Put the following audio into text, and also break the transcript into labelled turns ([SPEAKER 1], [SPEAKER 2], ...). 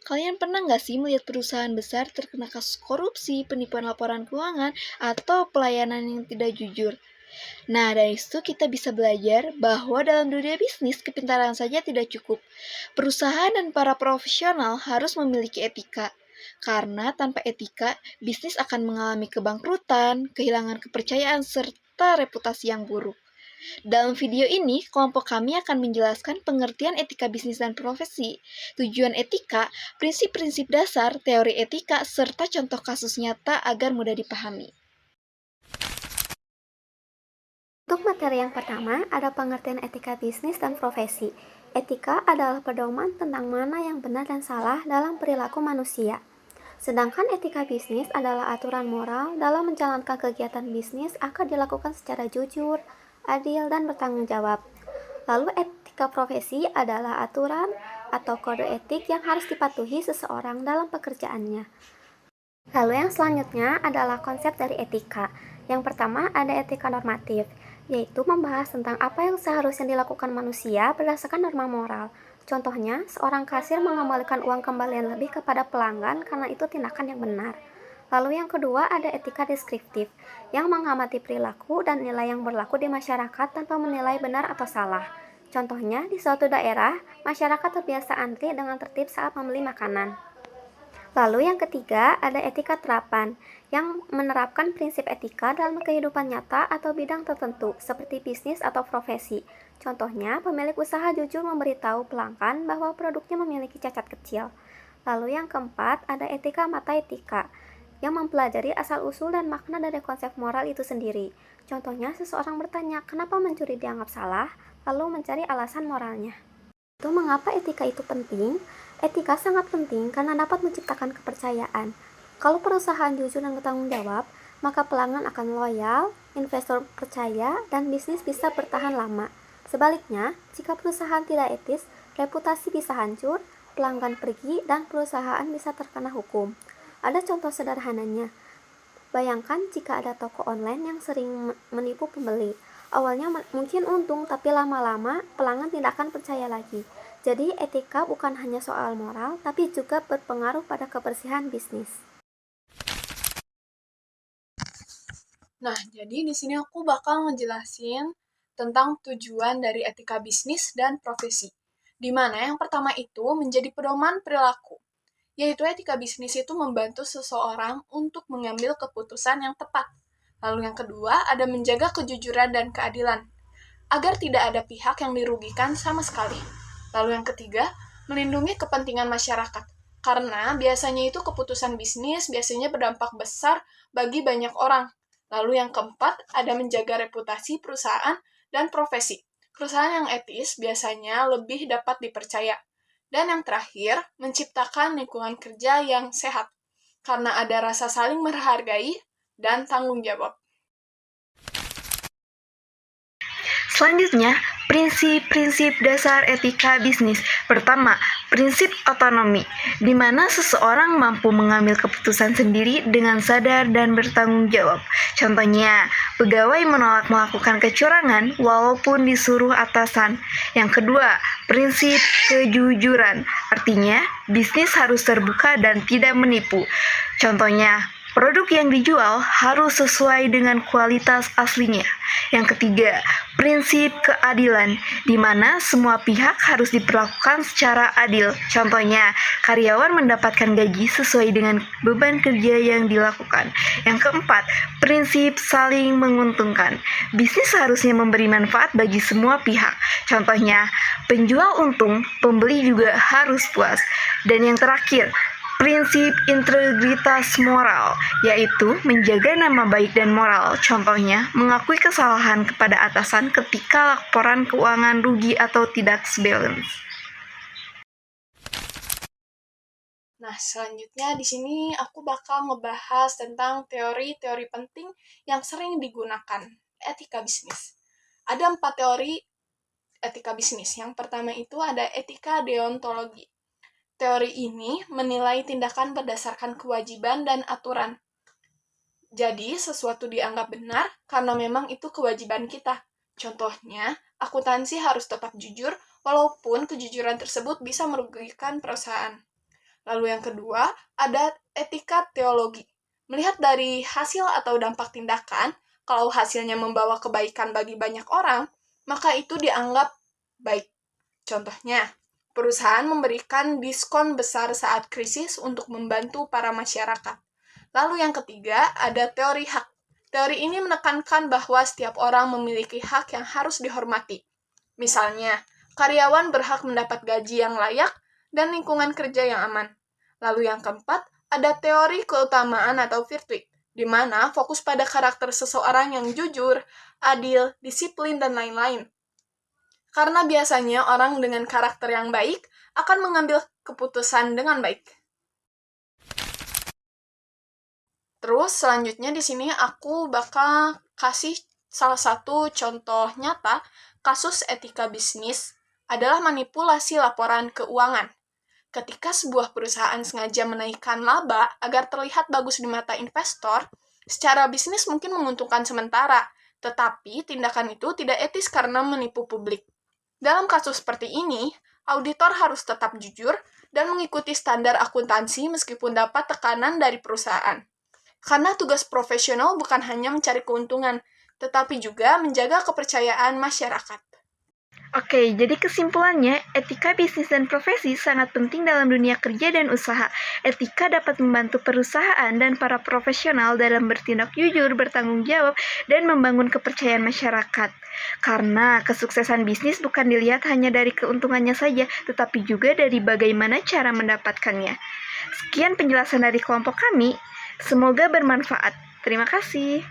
[SPEAKER 1] kalian pernah nggak sih melihat perusahaan besar terkena kasus korupsi, penipuan laporan keuangan, atau pelayanan yang tidak jujur? Nah, dari situ kita bisa belajar bahwa dalam dunia bisnis, kepintaran saja tidak cukup. Perusahaan dan para profesional harus memiliki etika. Karena tanpa etika, bisnis akan mengalami kebangkrutan, kehilangan kepercayaan, serta reputasi yang buruk. Dalam video ini, kelompok kami akan menjelaskan pengertian etika bisnis dan profesi, tujuan etika, prinsip-prinsip dasar, teori etika, serta contoh kasus nyata agar mudah dipahami.
[SPEAKER 2] Untuk materi yang pertama, ada pengertian etika bisnis dan profesi. Etika adalah pedoman tentang mana yang benar dan salah dalam perilaku manusia. Sedangkan etika bisnis adalah aturan moral dalam menjalankan kegiatan bisnis agar dilakukan secara jujur, adil, dan bertanggung jawab. Lalu etika profesi adalah aturan atau kode etik yang harus dipatuhi seseorang dalam pekerjaannya. Lalu yang selanjutnya adalah konsep dari etika. Yang pertama ada etika normatif, yaitu membahas tentang apa yang seharusnya dilakukan manusia berdasarkan norma moral. Contohnya, seorang kasir mengembalikan uang kembalian lebih kepada pelanggan karena itu tindakan yang benar. Lalu yang kedua ada etika deskriptif, yang mengamati perilaku dan nilai yang berlaku di masyarakat tanpa menilai benar atau salah. Contohnya, di suatu daerah, masyarakat terbiasa antri dengan tertib saat membeli makanan. Lalu yang ketiga ada etika terapan, yang menerapkan prinsip etika dalam kehidupan nyata atau bidang tertentu, seperti bisnis atau profesi. Contohnya, pemilik usaha jujur memberitahu pelanggan bahwa produknya memiliki cacat kecil. Lalu yang keempat ada etika mata etika, yang mempelajari asal-usul dan makna dari konsep moral itu sendiri. Contohnya, seseorang bertanya kenapa mencuri dianggap salah, lalu mencari alasan moralnya. Itu mengapa etika itu penting? Etika sangat penting karena dapat menciptakan kepercayaan. Kalau perusahaan jujur dan bertanggung jawab, maka pelanggan akan loyal, investor percaya, dan bisnis bisa bertahan lama. Sebaliknya, jika perusahaan tidak etis, reputasi bisa hancur, pelanggan pergi, dan perusahaan bisa terkena hukum. Ada contoh sederhananya. Bayangkan jika ada toko online yang sering menipu pembeli. Awalnya mungkin untung, tapi lama-lama pelanggan tidak akan percaya lagi. Jadi etika bukan hanya soal moral, tapi juga berpengaruh pada kebersihan bisnis.
[SPEAKER 3] Nah, jadi di sini aku bakal ngejelasin tentang tujuan dari etika bisnis dan profesi. Di mana yang pertama itu menjadi pedoman perilaku, yaitu etika bisnis itu membantu seseorang untuk mengambil keputusan yang tepat. Lalu yang kedua ada menjaga kejujuran dan keadilan, agar tidak ada pihak yang dirugikan sama sekali. Lalu yang ketiga, melindungi kepentingan masyarakat, karena biasanya itu keputusan bisnis biasanya berdampak besar bagi banyak orang. Lalu yang keempat, ada menjaga reputasi perusahaan dan profesi. Perusahaan yang etis biasanya lebih dapat dipercaya. Dan yang terakhir, menciptakan lingkungan kerja yang sehat, karena ada rasa saling menghargai dan tanggung jawab.
[SPEAKER 1] Selanjutnya, prinsip-prinsip dasar etika bisnis. Pertama, prinsip otonomi, di mana seseorang mampu mengambil keputusan sendiri dengan sadar dan bertanggung jawab. Contohnya, pegawai menolak melakukan kecurangan walaupun disuruh atasan. Yang kedua, prinsip kejujuran, artinya bisnis harus terbuka dan tidak menipu. Contohnya, produk yang dijual harus sesuai dengan kualitas aslinya. Yang ketiga, prinsip keadilan, di mana semua pihak harus diperlakukan secara adil. Contohnya, karyawan mendapatkan gaji sesuai dengan beban kerja yang dilakukan. Yang keempat, prinsip saling menguntungkan. Bisnis seharusnya memberi manfaat bagi semua pihak. Contohnya, penjual untung, pembeli juga harus puas. Dan yang terakhir, prinsip integritas moral, yaitu menjaga nama baik dan moral. Contohnya, mengakui kesalahan kepada atasan ketika laporan keuangan rugi atau tidak sebalance.
[SPEAKER 3] Nah, selanjutnya di sini aku bakal ngebahas tentang teori-teori penting yang sering digunakan etika bisnis. Ada 4 teori etika bisnis. Yang pertama itu ada etika deontologi. Teori ini menilai tindakan berdasarkan kewajiban dan aturan. Jadi, sesuatu dianggap benar karena memang itu kewajiban kita. Contohnya, akuntansi harus tetap jujur walaupun kejujuran tersebut bisa merugikan perusahaan. Lalu yang kedua, ada etika teologi. Melihat dari hasil atau dampak tindakan, kalau hasilnya membawa kebaikan bagi banyak orang, maka itu dianggap baik. Contohnya, perusahaan memberikan diskon besar saat krisis untuk membantu para masyarakat. Lalu yang ketiga, ada teori hak. Teori ini menekankan bahwa setiap orang memiliki hak yang harus dihormati. Misalnya, karyawan berhak mendapat gaji yang layak dan lingkungan kerja yang aman. Lalu yang keempat, ada teori keutamaan atau virtue, di mana fokus pada karakter seseorang yang jujur, adil, disiplin, dan lain-lain. Karena biasanya orang dengan karakter yang baik akan mengambil keputusan dengan baik. Terus selanjutnya di sini aku bakal kasih salah satu contoh nyata kasus etika bisnis adalah manipulasi laporan keuangan. Ketika sebuah perusahaan sengaja menaikkan laba agar terlihat bagus di mata investor, secara bisnis mungkin menguntungkan sementara, tetapi tindakan itu tidak etis karena menipu publik. Dalam kasus seperti ini, auditor harus tetap jujur dan mengikuti standar akuntansi meskipun dapat tekanan dari perusahaan. Karena tugas profesional bukan hanya mencari keuntungan, tetapi juga menjaga kepercayaan masyarakat.
[SPEAKER 1] Oke, jadi kesimpulannya, etika bisnis dan profesi sangat penting dalam dunia kerja dan usaha. Etika dapat membantu perusahaan dan para profesional dalam bertindak jujur, bertanggung jawab, dan membangun kepercayaan masyarakat. Karena kesuksesan bisnis bukan dilihat hanya dari keuntungannya saja, tetapi juga dari bagaimana cara mendapatkannya. Sekian penjelasan dari kelompok kami. Semoga bermanfaat. Terima kasih.